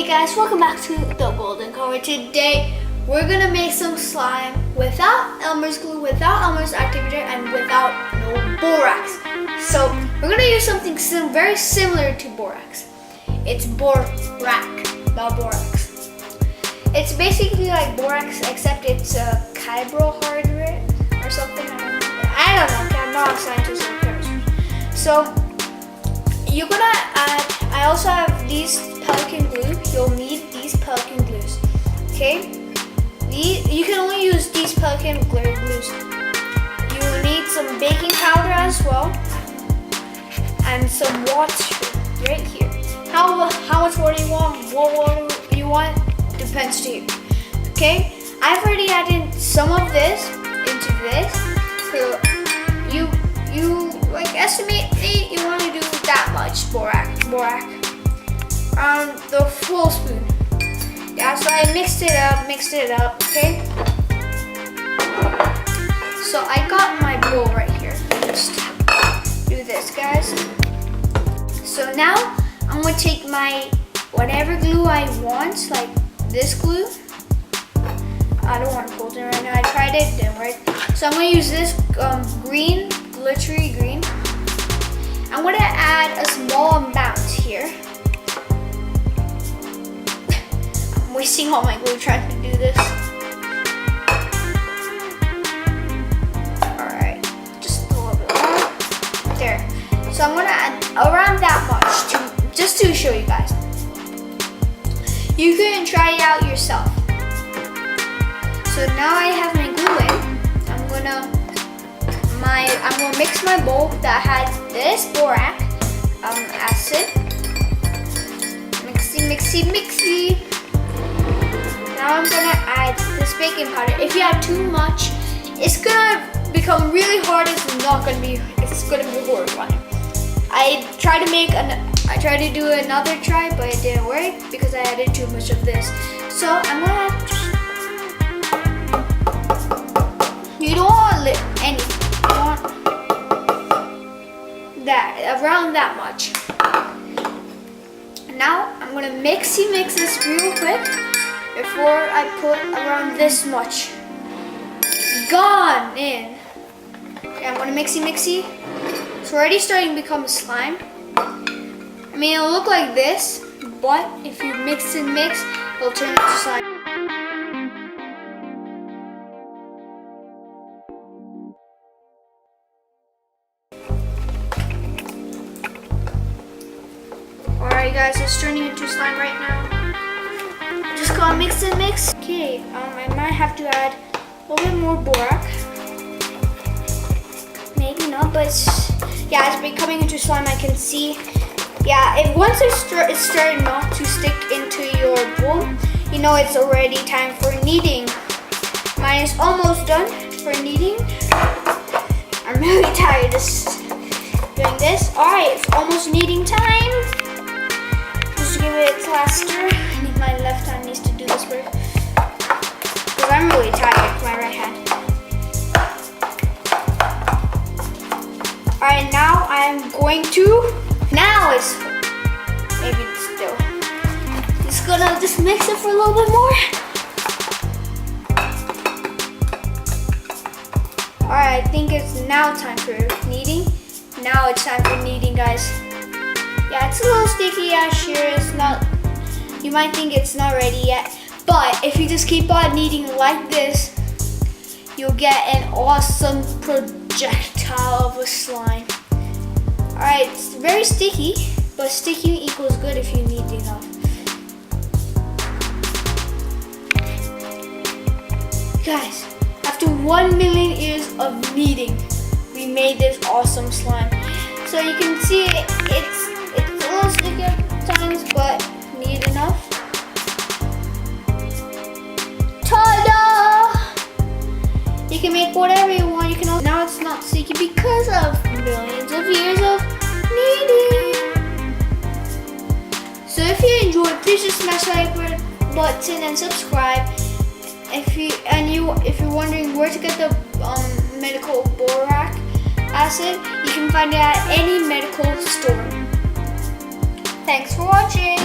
Hey guys, welcome back to the Golden Cover. Today we're gonna make some slime without Elmer's glue, without Elmer's activator, and without no borax. So we're gonna use something very similar to borax. It's Borax, not borax. It's basically like borax, except it's a carbohydrate or something. I don't know. I'm not a scientist or chemist. So you're gonna add. I also have these pelican glue. You'll need these pelican glues. Okay? You can only use these pelican glues. You will need some baking powder as well, and some water right here. How much water you want? What water you want depends to you. Okay? I've already added some of this into this. So you like estimate you want to do that much borax. The full spoon. Yeah, so I mixed it up, okay? So I got my bowl right here. Just do this, guys. So now I'm gonna take my whatever glue I want, like this glue. I don't want golden right now. I tried it, didn't work. So I'm gonna use this green, glittery green. I'm gonna add a small amount here. I'm wasting all my glue trying to do this. Alright, just a little bit more. There. So I'm gonna add around that much just to show you guys. You can try it out yourself. So now I have my glue in. I'm gonna mix my bowl that had this borax acid. Mixy. Now I'm gonna add this baking powder. If you add too much, it's gonna become really hard. It's gonna be horrifying. I tried to do another try, but it didn't work because I added too much of this. So I'm gonna you don't want anything. You want that around that much. Now I'm gonna mix this real quick before I put around this much. Gone in. Okay, I'm gonna mixy. It's already starting to become a slime. I mean, it'll look like this, but if you mix, it'll turn into slime. Alright guys, it's turning into slime right now. Just gotta mix. Okay, I might have to add a little bit more borax. Maybe not, but yeah, it's becoming into slime. I can see. Yeah, once it's starting not to stick into your bowl, you know it's already time for kneading. Mine is almost done for kneading. I'm really tired of doing this. Alright, it's almost kneading time. Just give it a last stir. I think my left hand needs to do this work. Because I'm really tired, my right hand. Alright, now I'm going to. Now it's maybe still. Just gonna mix it for a little bit more. Alright, I think it's now time for kneading. Now it's time for kneading, guys. Yeah, it's a little sticky, yeah, sure. It's not. You might think it's not ready yet, but if you just keep on kneading like this, you'll get an awesome projectile of a slime. Alright, it's very sticky, but sticky equals good if you knead enough. Guys, after 1 million years of kneading, we made this awesome slime. So you can see it's a little sticky at times, but knead enough. Ta-da! You can make whatever you want. You can also, now it's not sticky because of millions of years of kneading. So if you enjoyed, please just smash the like button and subscribe. If you're wondering where to get the medical borax acid, you can find it at any medical store. Thanks for watching.